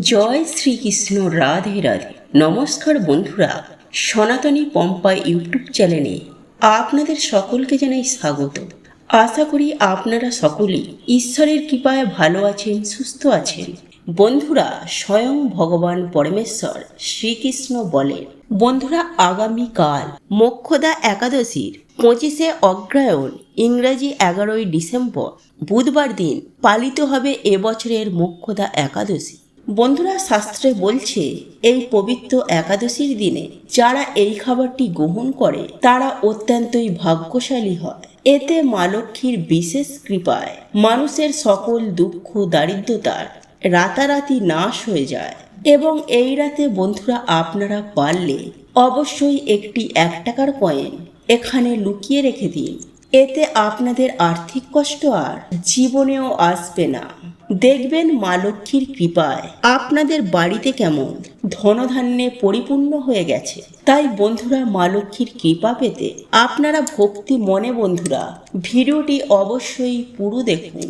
জয় শ্রীকৃষ্ণ, রাধে রাধে। নমস্কার বন্ধুরা, সনাতনী পম্পা ইউটিউব চ্যানেলে আপনাদের সকলকে জানাই স্বাগত। আশা করি আপনারা সকলেই ঈশ্বরের কৃপায় ভালো আছেন, সুস্থ আছেন। বন্ধুরা, স্বয়ং ভগবান পরমেশ্বর শ্রীকৃষ্ণ বলেন, বন্ধুরা আগামীকাল মোক্ষদা একাদশীর 25শে অগ্রহায়ণ, ইংরাজি 11ই ডিসেম্বর বুধবার দিন পালিত হবে এবছরের মোক্ষদা একাদশী। বন্ধুরা, শাস্ত্রে বলছে এই পবিত্র একাদশীর দিনে যারা এই খাবারটি গ্রহণ করে তারা অত্যন্তই ভাগ্যশালী হয়। এতে মা লক্ষ্মীর বিশেষ কৃপায় মানুষের সকল দুঃখ দারিদ্রতার রাতারাতি নাশ হয়ে যায়। এবং এই রাতে বন্ধুরা আপনারা পারলে অবশ্যই একটি 1 টাকার কয়েন এখানে লুকিয়ে রেখে দিন। এতে আপনাদের আর্থিক কষ্ট আর জীবনেও আসবে না। দেখবেন মা লক্ষ্মীর কৃপায় আপনাদের বাড়িতে কেমন ধনধান্যে পরিপূর্ণ হয়ে গেছে। তাই বন্ধুরা, মা লক্ষ্মীর কৃপা পেতে আপনারা ভক্তি মনে বন্ধুরা ভিডিওটি অবশ্যই পুরো দেখুন।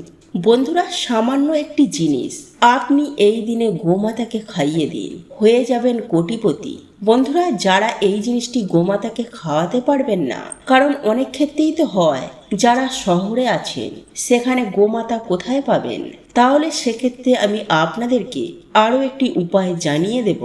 বন্ধুরা, সামান্য একটি জিনিস আপনি এই দিনে গোমাতাকে খাইয়ে দিন, হয়ে যাবেন কোটিপতি। বন্ধুরা, যারা এই জিনিসটি গোমাতাকে খাওয়াতে পারবেন না, কারণ অনেক ক্ষেত্রেই তো হয় যারা শহরে আছেন সেখানে গোমাতা কোথায় পাবেন, তাহলে সেক্ষেত্রে আমি আপনাদেরকে আরও একটি উপায় জানিয়ে দেব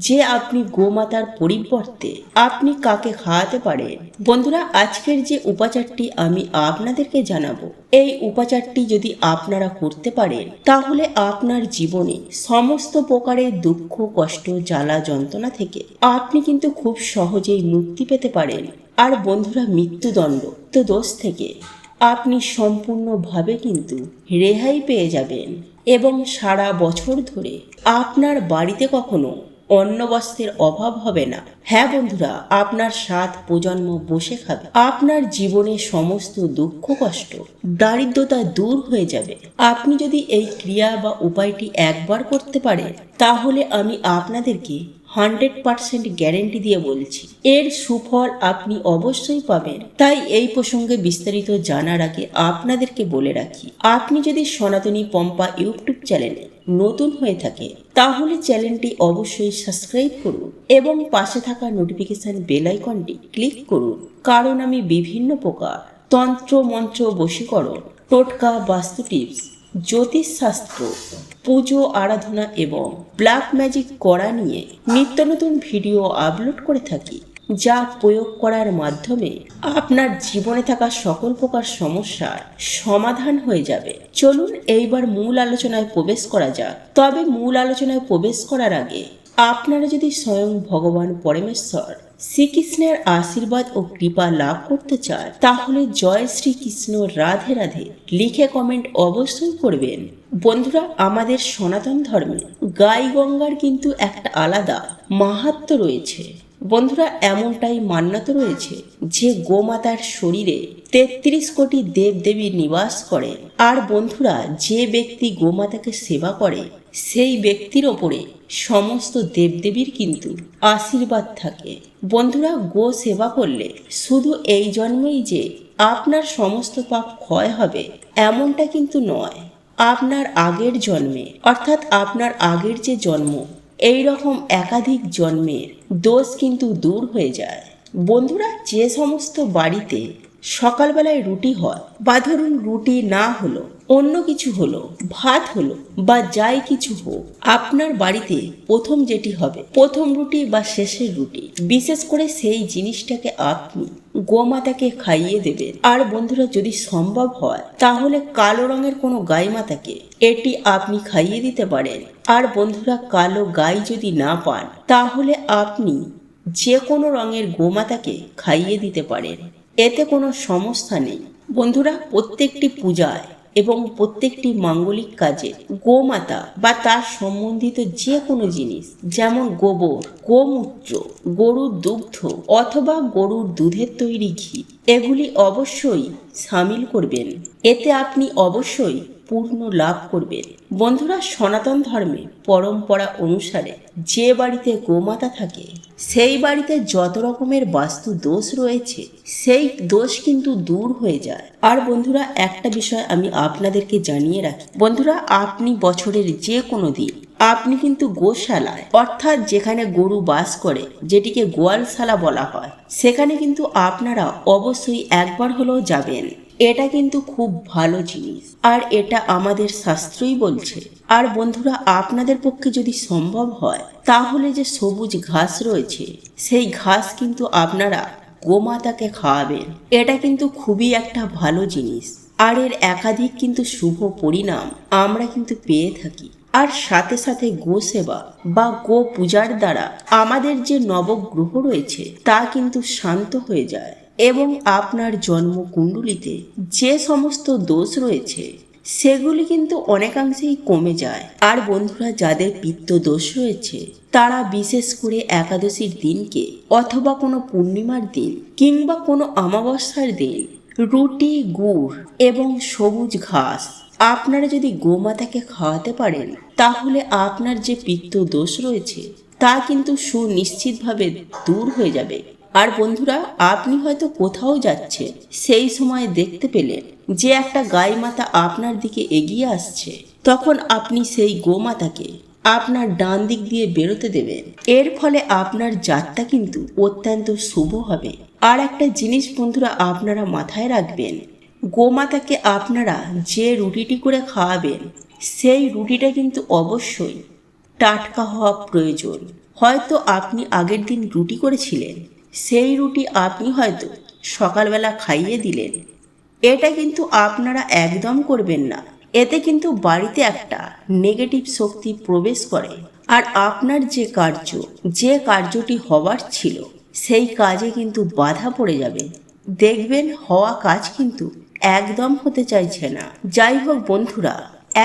যে আপনি গোমাতার পরিবর্তে আপনি কাকে খাওয়াতে পারেন। বন্ধুরা, আজকের যে উপাচারটি আমি আপনাদেরকে জানাবো, এই উপাচারটি যদি আপনারা করতে পারেন তাহলে আপনার জীবনে সমস্ত প্রকারের দুঃখ কষ্ট জ্বালা যন্ত্রণা থেকে আপনি কিন্তু খুব সহজেই মুক্তি পেতে পারেন। আর বন্ধুরা, মৃত্যুদণ্ড তো দোষ থেকে আপনি সম্পূর্ণভাবে কিন্তু রেহাই পেয়ে যাবেন এবং সারা বছর ধরে আপনার বাড়িতে কখনো অন্ন বস্ত্রের অভাব হবে না। হ্যাঁ বন্ধুরা, আপনার 7 প্রজন্ম বসে খাবে। আপনার জীবনে সমস্ত দুঃখ কষ্ট দারিদ্রতা দূর হয়ে যাবে। আপনি যদি এই ক্রিয়া বা উপায়টি একবার করতে পারেন তাহলে আমি আপনাদেরকে 100% গ্যারেন্টি দিয়ে বলছি এর সুফল আপনি অবশ্যই পাবেন। তাই এই প্রসঙ্গে বিস্তারিত জানার আগে আপনাদেরকে বলে রাখি, আপনি যদি সনাতনী পম্পা ইউটিউব চ্যানেলে নতুন হয়ে থাকে তাহলে চ্যানেলটি অবশ্যই সাবস্ক্রাইব করুন এবং পাশে থাকা নোটিফিকেশন বেল আইকনটি ক্লিক করুন। কারণ আমি বিভিন্ন প্রকার তন্ত্র মন্ত্র বশীকরণ, টোটকা, বাস্তু টিপস, জ্যোতিষশাস্ত্র, পুজো আরাধনা এবং ব্ল্যাক ম্যাজিক করা নিয়ে নিত্য নতুন ভিডিও আপলোড করে থাকি, যা প্রয়োগ করার মাধ্যমে আপনার জীবনে থাকা সকল প্রকার সমস্যার সমাধান হয়ে যাবে। চলুন এইবার মূল আলোচনায় প্রবেশ করা যাক। তবে মূল আলোচনায় প্রবেশ করার আগে আপনারা যদি স্বয়ং ভগবান পরমেশ্বর শ্রীকৃষ্ণের আশীর্বাদ ও কৃপা লাভ করতে চান তাহলে জয় শ্রীকৃষ্ণ, রাধে রাধে লিখে কমেন্ট অবশ্যই করবেন। বন্ধুরা, আমাদের সনাতন ধর্মে গাই গঙ্গার কিন্তু একটা আলাদা মাহাত্ম্য রয়েছে। বন্ধুরা, এমনটাই মান্যতা রয়েছে যে গোমাতার শরীরে 33 কোটি দেবদেবী নিবাস করে। আর বন্ধুরা, যে ব্যক্তি গোমাতাকে সেবা করে সেই ব্যক্তির ওপরে সমস্ত দেবদেবীর কিন্তু আশীর্বাদ থাকে। বন্ধুরা, গো সেবা করলে শুধু এই জন্মেই যে আপনার সমস্ত পাপ ক্ষয় হবে এমনটা কিন্তু নয়, আপনার আগের জন্মে অর্থাৎ আপনার আগের যে জন্ম এই রকম একাধিক জন্মের দোষ কিন্তু দূর হয়ে যায়। বন্ধুরা, যে সমস্ত বাড়িতে সকালবেলায় রুটি হয় বা ধরুন রুটি না হলো অন্য কিছু হলো, ভাত হলো বা যাই কিছু হোক, আপনার বাড়িতে প্রথম যেটি হবে প্রথম রুটি বা শেষের রুটি, বিশেষ করে সেই জিনিসটাকে আপনি গোমাতাকে খাইয়ে দেবেন। আর বন্ধুরা, যদি সম্ভব হয় তাহলে কালো রঙের কোনো গাই মাতাকে এটি আপনি খাইয়ে দিতে পারেন। আর বন্ধুরা, কালো গাই যদি না পান তাহলে আপনি যে কোনো রঙের গোমাতাকে খাইয়ে দিতে পারেন, এতে কোনো সমস্যা নেই। বন্ধুরা, প্রত্যেকটি পূজায় এবং প্রত্যেকটি মাঙ্গলিক কাজে গোমাতা বা তার সম্বন্ধিত যে কোনো জিনিস, যেমন গোবর, গোমূত্র, গরুর দুগ্ধ অথবা গরুর দুধের তৈরি ঘি, এগুলি অবশ্যই সামিল করবেন। এতে আপনি অবশ্যই পূর্ণ লাভ করবেন। বন্ধুরা, সনাতন ধর্মে পরম্পরা অনুসারে যে বাড়িতে গোমাতা থাকে সেই বাড়িতে যত রকমের বাস্তু দোষ রয়েছে সেই দোষ কিন্তু দূর হয়ে যায়। আর বন্ধুরা, একটা বিষয় আমি আপনাদেরকে জানিয়ে রাখি, বন্ধুরা আপনি বছরের যে কোনো দিন আপনি কিন্তু গোশালায় অর্থাৎ যেখানে গরু বাস করে, যেটিকে গোয়ালশালা বলা হয়, সেখানে কিন্তু আপনারা অবশ্যই একবার হলেও যাবেন। এটা কিন্তু খুব ভালো জিনিস, আর এটা আমাদের শাস্ত্রই বলছে। আর বন্ধুরা, আপনাদের পক্ষে যদি সম্ভব হয় তাহলে যে সবুজ ঘাস রয়েছে সেই ঘাস কিন্তু আপনারা গোমাতাকে খাওয়াবেন। এটা কিন্তু খুবই একটা ভালো জিনিস, আর এর একাধিক কিন্তু শুভ পরিণাম আমরা কিন্তু পেয়ে থাকি। আর সাথে সাথে গো সেবা বা গো পূজার দ্বারা আমাদের যে নবগ্রহ রয়েছে তা কিন্তু শান্ত হয়ে যায়, এবং আপনার জন্মকুণ্ডলিতে যে সমস্ত দোষ রয়েছে সেগুলি কিন্তু অনেকাংশেই কমে যায়। আর বন্ধুরা, যাদের পিত্ত দোষ রয়েছে তারা বিশেষ করে একাদশীর দিনকে অথবা কোনো পূর্ণিমার দিন কিংবা কোনো অমাবস্যার দিন রুটি, গুড় এবং সবুজ ঘাস আপনারা যদি গোমাতাকে খাওয়াতে পারেন তাহলে আপনার যে পিত্ত দোষ রয়েছে তা কিন্তু সুনিশ্চিতভাবে দূর হয়ে যাবে। আর বন্ধুরা, আপনি হয়তো কোথাও যাচ্ছেন, সেই সময় দেখতে পেলেন যে একটা গাই মাতা আপনার দিকে এগিয়ে আসছে, তখন আপনি সেই গোমাতাকে আপনার ডান দিক দিয়ে বেরোতে দেবেন। এর ফলে আপনার যাত্রা কিন্তু অত্যন্ত শুভ হবে। আর একটা জিনিস বন্ধুরা আপনারা মাথায় রাখবেন, গোমাতাকে আপনারা যে রুটিটি করে খাওয়াবেন সেই রুটিটা কিন্তু অবশ্যই টাটকা হওয়া প্রয়োজন। হয়তো আপনি আগের দিন রুটি করেছিলেন, সেই রুটি আপনি হয়তো সকালবেলা খাইয়ে দিলেন, এটা কিন্তু আপনারা একদম করবেন না। এতে কিন্তু বাড়িতে একটা নেগেটিভ শক্তি প্রবেশ করে, আর আপনার যে কার্যটি হবার ছিল সেই কাজে কিন্তু বাধা পড়ে যাবে। দেখবেন হওয়া কাজ কিন্তু একদম হতে চাইছে না। যাই হোক বন্ধুরা,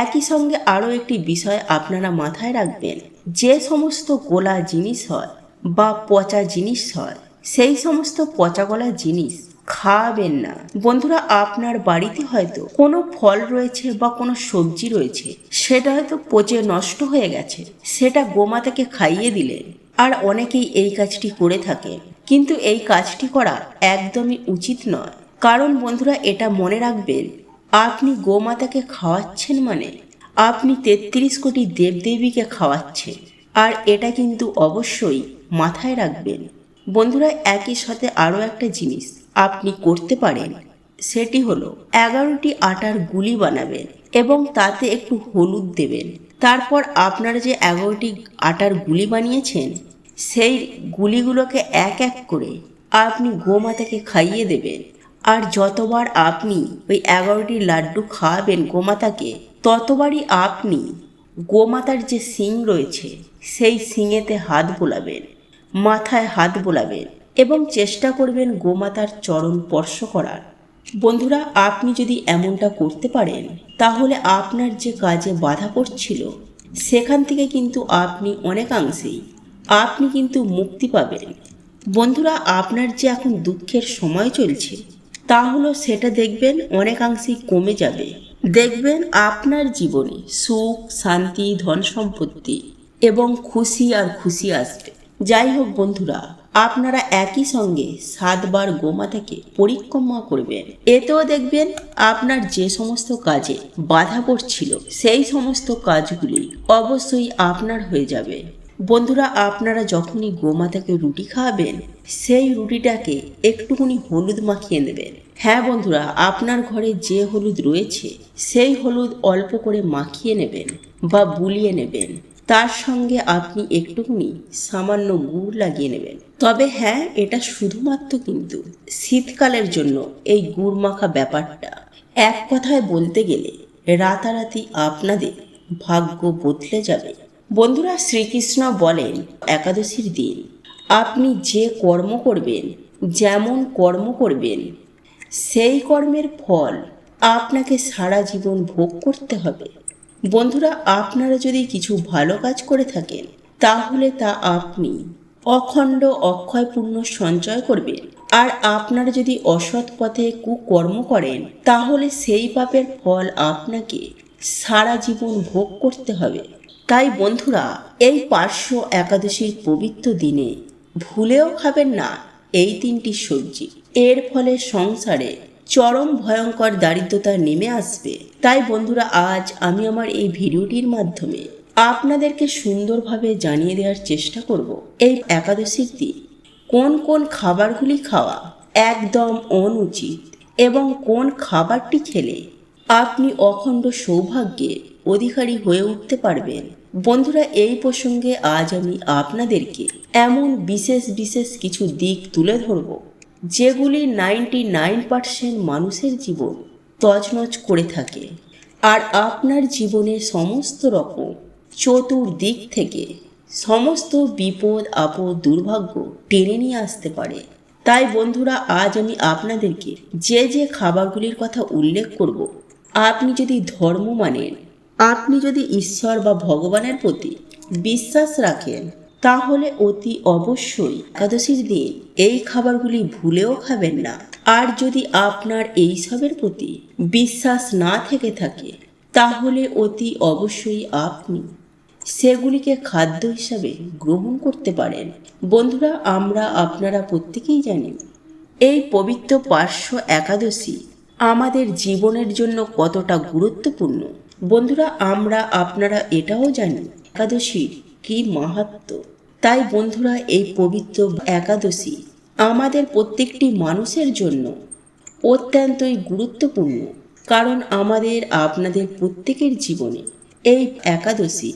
একই সঙ্গে আরও একটি বিষয় আপনারা মাথায় রাখবেন, যে সমস্ত গোলা জিনিস হয় বা পচা জিনিস হয় সেই সমস্ত পচা গলা জিনিস খাওয়াবেন না। বন্ধুরা, আপনার বাড়িতে হয়তো কোনো ফল রয়েছে বা কোনো সবজি রয়েছে, সেটা হয়তো পচে নষ্ট হয়ে গেছে, সেটা গোমাতাকে খাইয়ে দিলেন। আর অনেকেই এই কাজটি করে থাকে, কিন্তু এই কাজটি করা একদমই উচিত নয়। কারণ বন্ধুরা, এটা মনে রাখবেন, আপনি গোমাতাকে খাওয়াচ্ছেন মানে আপনি 33 কোটি দেবদেবীকে খাওয়াচ্ছেন। আর এটা কিন্তু অবশ্যই মাথায় রাখবেন। বন্ধুরা, একই সাথে আরও একটা জিনিস আপনি করতে পারেন, সেটি হলো 11টি আটার গুলি বানাবেন এবং তাতে একটু হলুদ দেবেন। তারপর আপনারা যে 11টি আটার গুলি বানিয়েছেন সেই গুলিগুলোকে এক এক করে আপনি গোমাতাকে খাইয়ে দেবেন। আর যতবার আপনি ওই 11টি লাড্ডু খাওয়াবেন গোমাতাকে, ততবারই আপনি গোমাতার যে শিং রয়েছে সেই শিঙেতে হাত বোলাবেন, মাথায় হাত বোলাবেন এবং চেষ্টা করবেন গোমাতার চরণ স্পর্শ করার। বন্ধুরা, আপনি যদি এমনটা করতে পারেন তাহলে আপনার যে কাজে বাধা পড়ছিল সেখান থেকে কিন্তু আপনি অনেকাংশেই কিন্তু মুক্তি পাবেন। বন্ধুরা, আপনার যে এখন দুঃখের সময় চলছে তা হলো সেটা দেখবেন অনেকাংশেই কমে যাবে। দেখবেন আপনার জীবনে সুখ, শান্তি, ধন সম্পত্তি এবং খুশি আর খুশি আসবে। যাই হোক বন্ধুরা, আপনারা একই সঙ্গে 7 বার গোমাতাকে পরিক্রমা করবেন। এতেও দেখবেন আপনার যে সমস্ত কাজে বাধা পড়ছিল সেই সমস্ত কাজগুলি অবশ্যই আপনার হয়ে যাবে। বন্ধুরা, আপনারা যখনই গোমাতাকে রুটি খাওয়াবেন সেই রুটিটাকে একটুখানি হলুদ মাখিয়ে নেবেন। হ্যাঁ বন্ধুরা, আপনার ঘরে যে হলুদ রয়েছে সেই হলুদ অল্প করে মাখিয়ে নেবেন বা বুলিয়ে নেবেন। তার সঙ্গে আপনি একটুখানি সামান্য গুড় লাগিয়ে নেবেন। তবে হ্যাঁ, এটা শুধুমাত্র কিন্তু শীতকালের জন্য এই গুড় মাখা ব্যাপারটা। এক কথায় বলতে গেলে রাতারাতি আপনাদের ভাগ্য বদলে যাবে। বন্ধুরা, শ্রীকৃষ্ণ বলেন একাদশীর দিন আপনি যে কর্ম করবেন, যেমন কর্ম করবেন, সেই কর্মের ফল আপনাকে সারা জীবন ভোগ করতে হবে। বন্ধুরা, আপনারা যদি কিছু ভালো কাজ করে থাকেন তাহলে তা আপনি অখণ্ড অক্ষয় পুণ্য সঞ্চয় করবেন। আর আপনারা যদি অসৎ পথে কুকর্ম করেন তাহলে সেই পাপের ফল আপনাকে সারা জীবন ভোগ করতে হবে। তাই বন্ধুরা, এই পার্শ্ব একাদশীর পবিত্র দিনে ভুলেও খাবেন না এই 3টি সবজি। এর ফলে সংসারে চরম ভয়ঙ্কর দারিদ্রতা নেমে আসবে। তাই বন্ধুরা, আজ আমি আমার এই ভিডিওটির মাধ্যমে আপনাদেরকে সুন্দরভাবে জানিয়ে দেওয়ার চেষ্টা করব এই একাদশীর দিন কোন কোন খাবারগুলি খাওয়া একদম অনুচিত এবং কোন খাবারটি খেলে আপনি অখণ্ড সৌভাগ্যের অধিকারী হয়ে উঠতে পারবেন। বন্ধুরা, এই প্রসঙ্গে আজ আমি আপনাদেরকে এমন বিশেষ বিশেষ কিছু দিক তুলে ধরব যেগুলি 99% মানুষের জীবন তছনছ করে থাকে আর আপনার জীবনের সমস্ত রকম চতুর্দিক থেকে সমস্ত বিপদ আপদ দুর্ভাগ্য টেনে নিয়ে আসতে পারে। তাই বন্ধুরা, আজ আমি আপনাদেরকে যে যে খাবারগুলির কথা উল্লেখ করব, আপনি যদি ধর্ম মানেন, আপনি যদি ঈশ্বর বা ভগবানের প্রতি বিশ্বাস রাখেন, তাহলে অতি অবশ্যই একাদশীর দিন এই খাবারগুলি ভুলেও খাবেন না। আর যদি আপনার এইসবের প্রতি বিশ্বাস না থেকে থাকে, তাহলে অতি অবশ্যই আপনি সেগুলিকে খাদ্য হিসাবে গ্রহণ করতে পারেন। বন্ধুরা, আপনারা প্রত্যেকেই জানেন এই পবিত্র পার্শ্ব একাদশী আমাদের জীবনের জন্য কতটা গুরুত্বপূর্ণ। বন্ধুরা, আপনারা এটাও জানি একাদশীর কি মাহাত্ম্য। তাই বন্ধুরা, এই পবিত্র একাদশী আমাদের প্রত্যেকটি মানুষের জন্য অত্যন্তই গুরুত্বপূর্ণ, কারণ আপনাদের প্রত্যেকের জীবনে এই একাদশী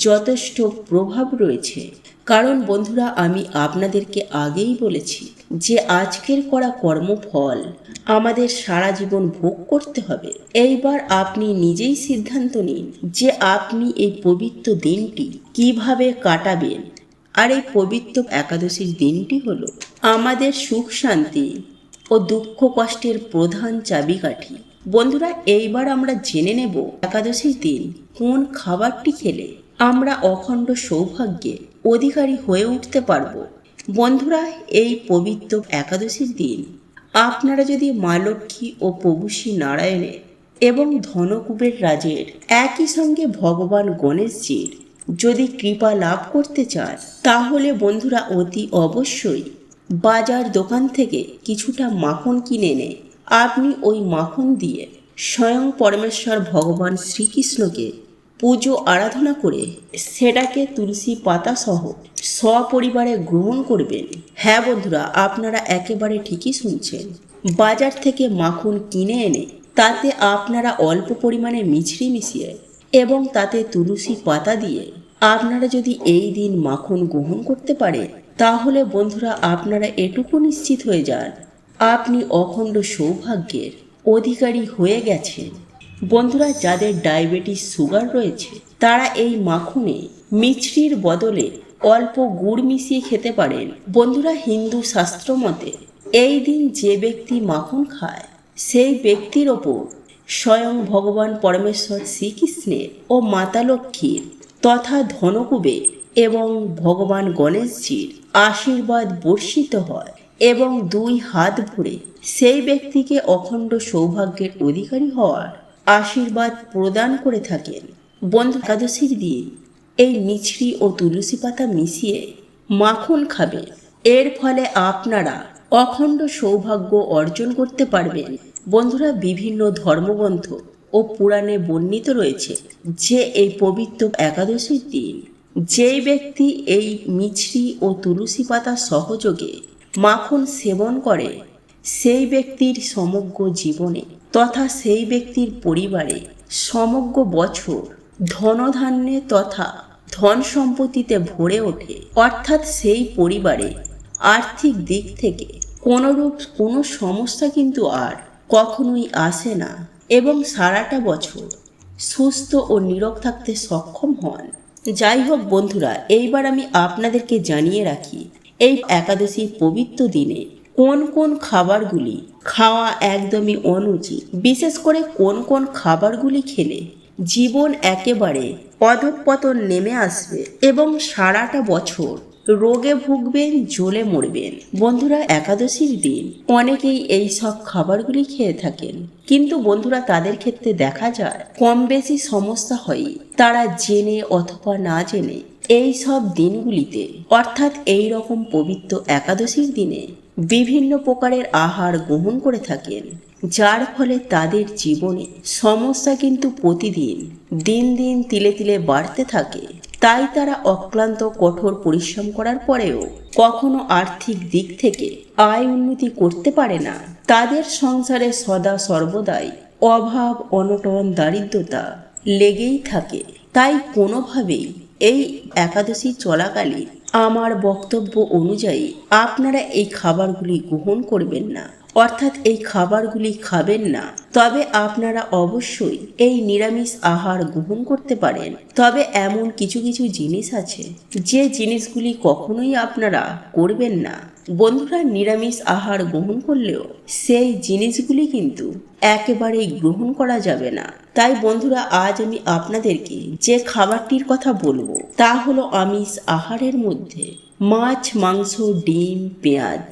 যথেষ্ট প্রভাব রয়েছে। কারণ বন্ধুরা, আমি আপনাদেরকে আগেই বলেছি যে আজকের করা কর্মফল আমাদের সারা জীবন ভোগ করতে হবে। এইবার আপনি নিজেই সিদ্ধান্ত নিন যে আপনি এই পবিত্র দিনটি কিভাবে কাটাবেন। আর এই পবিত্র একাদশীর দিনটি হলো আমাদের সুখ শান্তি ও দুঃখ কষ্টের প্রধান চাবিকাঠি। বন্ধুরা, এইবার আমরা জেনে নেব একাদশীর দিন কোন খাবারটি খেলে আমরা অখণ্ড সৌভাগ্যের অধিকারী হয়ে উঠতে পারব। বন্ধুরা, এই পবিত্র একাদশীর দিন আপনারা যদি মা লক্ষ্মী ও প্রভু শ্রী নারায়ণের এবং ধনকুবের রাজের একই সঙ্গে ভগবান গণেশজির যদি কৃপা লাভ করতে চান, তাহলে বন্ধুরা অতি অবশ্যই বাজার দোকান থেকে কিছুটা মাখন কিনে এনে আপনি ওই মাখন দিয়ে স্বয়ং পরমেশ্বর ভগবান শ্রীকৃষ্ণকে পুজো আরাধনা করে সেটাকে তুলসী পাতা সহ সপরিবারে গ্রহণ করবেন। হ্যাঁ বন্ধুরা, আপনারা একেবারে ঠিকই শুনছেন। বাজার থেকে মাখন কিনে এনে তাতে আপনারা অল্প পরিমাণে মিছরি মিশিয়ে এবং তাতে তুলসী পাতা দিয়ে আপনারা যদি এই দিন মাখন গ্রহণ করতে পারেন, তাহলে বন্ধুরা আপনারা এটুকু নিশ্চিত হয়ে যান আপনি অখণ্ড সৌভাগ্যের অধিকারী হয়ে গেছেন। বন্ধুরা, যাদের ডায়াবেটিস সুগার রয়েছে তারা এই মাখনে মিছরির বদলে অল্প গুড় মিশিয়ে খেতে পারেন। বন্ধুরা, হিন্দু শাস্ত্র মতে এই দিন যে ব্যক্তি মাখন খায় সেই ব্যক্তির ওপর স্বয়ং ভগবান পরমেশ্বর শ্রীকৃষ্ণের ও মাতা লক্ষ্মীর তথা ধনকুবের এবং ভগবান গণেশজির আশীর্বাদ বর্ষিত হয় এবং দুই হাত ভরে সেই ব্যক্তিকে অখণ্ড সৌভাগ্যের অধিকারী হওয়ার আশীর্বাদ প্রদান করে থাকেন। বন্ধু, একাদশীর দিন এই মিছরি ও তুলসী পাতা মিশিয়ে মাখন খাবেন। এর ফলে আপনারা অখণ্ড সৌভাগ্য অর্জন করতে পারবেন। বন্ধুরা, বিভিন্ন ধর্মগ্রন্থ ও পুরাণে বর্ণিত রয়েছে যে এই পবিত্র একাদশীর দিন যেই ব্যক্তি এই মিছরি ও তুলসী পাতা সহযোগে মাখন সেবন করে, সেই ব্যক্তির সমগ্র জীবনে তথা সেই ব্যক্তির পরিবারে সমগ্র বছর ধনধান্যে তথা ধন সম্পত্তিতে ভরে ওঠে। অর্থাৎ সেই পরিবারে আর্থিক দিক থেকে কোনো সমস্যা কিন্তু আর কখনোই আসে না এবং সারাটা বছর সুস্থ ও নীরোগ থাকতে সক্ষম হন। যাই হোক বন্ধুরা, এইবার আমি আপনাদেরকে জানিয়ে রাখি এই একাদশীর পবিত্র দিনে কোন কোন খাবারগুলি খাওয়া একদমই অনুচিত, বিশেষ করে কোন কোন খাবারগুলি খেলে জীবন একেবারে অধঃপতন নেমে আসবে এবং সারাটা বছর রোগে ভুগবেন, জ্বলে মরবেন। বন্ধুরা, একাদশীর দিন অনেকেই এই সব খাবারগুলি খেয়ে থাকেন, কিন্তু বন্ধুরা তাদের ক্ষেত্রে দেখা যায় কম বেশি সমস্যা হয় তারা জেনে অথবা না জেনে এই সব দিনগুলিতে অর্থাৎ এই রকম পবিত্র একাদশীর দিনে বিভিন্ন প্রকারের আহার গ্রহণ করে থাকেন, যার ফলে তাদের জীবনে সমস্যা কিন্তু প্রতিদিন দিন দিন তিলে তিলে বাড়তে থাকে। তাই তারা অক্লান্ত কঠোর পরিশ্রম করার পরেও কখনো আর্থিক দিক থেকে আয় উন্নতি করতে পারে না। তাদের সংসারে সদা সর্বদাই অভাব, অনটন, দারিদ্রতা লেগেই থাকে। তাই কোনোভাবেই এই একাদশী চলাকালীন আমার বক্তব্য অনুযায়ী আপনারা এই খাবারগুলি গ্রহণ করবেন না, অর্থাৎ এই খাবারগুলি খাবেন না। তবে আপনারা অবশ্যই এই নিরামিষ আহার গ্রহণ করতে পারেন। তবে এমন কিছু কিছু জিনিস আছে যে জিনিসগুলি কখনোই আপনারা করবেন না। বন্ধুরা, নিরামিষ আহার গ্রহণ করলেও সেই জিনিসগুলি কিন্তু একেবারেই গ্রহণ করা যাবে না। তাই বন্ধুরা, আজ আমি আপনাদেরকে যে খাবারটির কথা বলবো তা হলো আমিষ আহারের মধ্যে মাছ, মাংস, ডিম, পেঁয়াজ।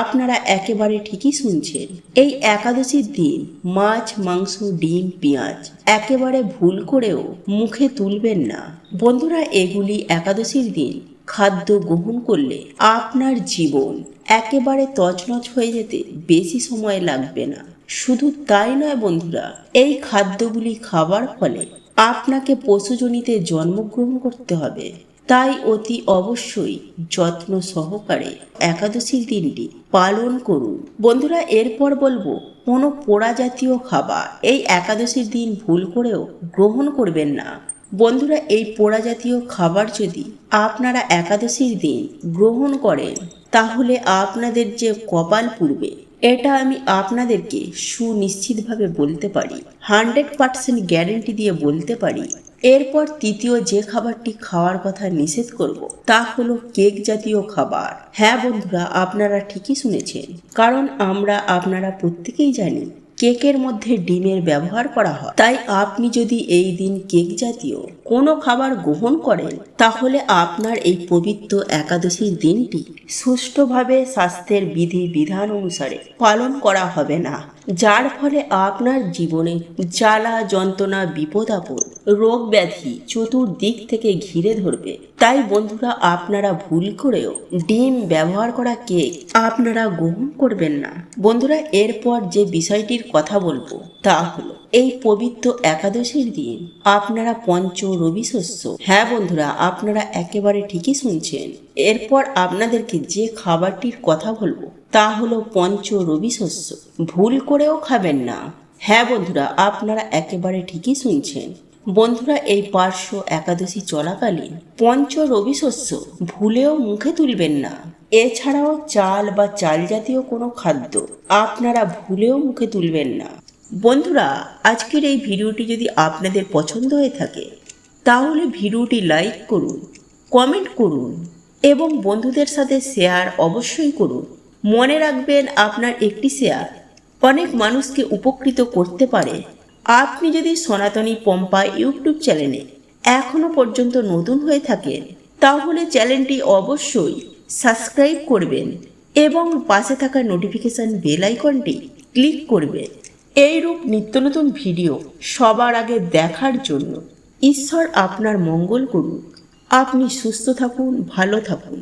আপনারা একেবারে ঠিকই শুনছেন। এই একাদশীর দিন মাছ, মাংস, ডিম, পেঁয়াজ একেবারে ভুল করেও মুখে তুলবেন না। বন্ধুরা, এগুলি একাদশীর দিন খাদ্য গ্রহণ করলে আপনার জীবন একেবারে তছনছ হয়ে যেতে বেশি সময় লাগবে না। শুধু তাই নয় বন্ধুরা, এই খাদ্যগুলি খাবার ফলে আপনাকে পশুজনিতে জন্মগ্রহণ করতে হবে। তাই অতি অবশ্যই যত্ন সহকারে একাদশীর দিনটি পালন করুন। বন্ধুরা, এরপর বলবো কোনো পোড়া জাতীয় খাবার এই একাদশীর দিন ভুল করেও গ্রহণ করবেন না। বন্ধুরা, এই পোড়া জাতীয় খাবার যদি আপনারা একাদশীর দিন গ্রহণ করেন তাহলে আপনাদের যে কপাল পুড়বে এটা আমি আপনাদেরকে সুনিশ্চিতভাবে বলতে পারি, 100% গ্যারেন্টি দিয়ে বলতে পারি। এরপর তৃতীয় যে খাবারটি খাওয়ার কথা নিষেধ করব তা হলো কেক জাতীয় খাবার। হ্যাঁ বন্ধুরা, আপনারা ঠিকই শুনেছেন, কারণ আপনারা প্রত্যেকেই জানি কেকের মধ্যে ডিমের ব্যবহার করা হয়। তাই আপনি যদি এই দিন কেক জাতীয় কোনো খাবার গ্রহণ করেন তাহলে আপনার এই পবিত্র একাদশীর দিনটি সুষ্ঠুভাবে স্বাস্থ্যের বিধি বিধান অনুসারে পালন করা হবে না, যার ফলে আপনার জীবনে জ্বালা যন্ত্রণা, বিপদ আপদ, রোগ ব্যাধি চতুর্দিক থেকে ঘিরে ধরবে। তাই বন্ধুরা, আপনারা ভুল করেও ডিম ব্যবহার করা কেক আপনারা গ্রহণ করবেন না। বন্ধুরা, এরপর যে বিষয়টির কথা বলবো তা হলো এই পবিত্র একাদশীর দিন আপনারা পঞ্চ রবি শস্য। হ্যাঁ বন্ধুরা, আপনারা একেবারে ঠিকই শুনছেন। এরপর আপনাদেরকে যে খাবারটির কথা বলবো তা হলো পঞ্চ রবি শস্য। ভুল করেও খাবেন না। হ্যাঁ বন্ধুরা, আপনারা একেবারে ঠিকই শুনছেন। বন্ধুরা, এই পার্শ্ব একাদশী চলাকালীন পঞ্চ রবি শস্য ভুলেও মুখে তুলবেন না। এছাড়াও চাল বা চাল জাতীয় কোনো খাদ্য আপনারা ভুলেও মুখে তুলবেন না। বন্ধুরা, আজকের এই ভিডিওটি যদি আপনাদের পছন্দ হয়ে থাকে তাহলে ভিডিওটি লাইক করুন, কমেন্ট করুন এবং বন্ধুদের সাথে শেয়ার অবশ্যই করুন। মনে রাখবেন, আপনার একটি শেয়ার অনেক মানুষকে উপকৃত করতে পারে। আপনি যদি সনাতনী পম্পা ইউটিউব চ্যানেলে এখনো পর্যন্ত নতুন হয়ে থাকেন তাহলে চ্যানেলটি অবশ্যই সাবস্ক্রাইব করবেন এবং পাশে থাকা নোটিফিকেশন বেল আইকনটি ক্লিক করবেন। এইরূপ নিত্য নতুন ভিডিও সবার আগে দেখার জন্য ঈশ্বর আপনার মঙ্গল করুন। আপনি সুস্থ থাকুন, ভালো থাকুন।